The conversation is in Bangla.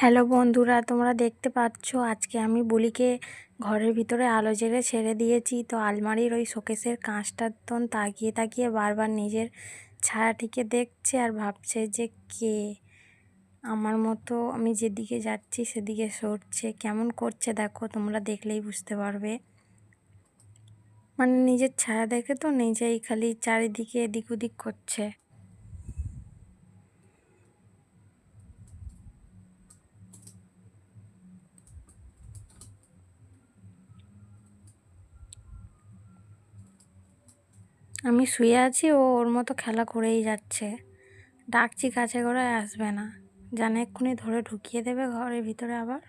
হ্যালো বন্ধুরা, তোমরা দেখতে পাচ্ছ আজকে আমি বুলিকে ঘরের ভিতরে আলো জেলে ছেড়ে দিয়েছি। তো আলমারির ওই শোকেসের কাঁচটার তাকিয়ে তাকিয়ে বারবার নিজের ছায়াটিকে দেখছে আর ভাবছে যে কে আমার মতো আমি যেদিকে যাচ্ছি সেদিকে সরছে। কেমন করছে দেখো, তোমরা দেখলেই বুঝতে পারবে। মানে নিজের ছায়া দেখে তো নিজেই খালি চারিদিকে এদিক ওদিক করছে। আমি শুয়ে আছি, ও ওর মতো খেলা করেই যাচ্ছে। ডাকছি কাছে করে, আসবে না, জানে এক্ষুনি ধরে ঢুকিয়ে দেবে ঘরের ভিতরে আবার।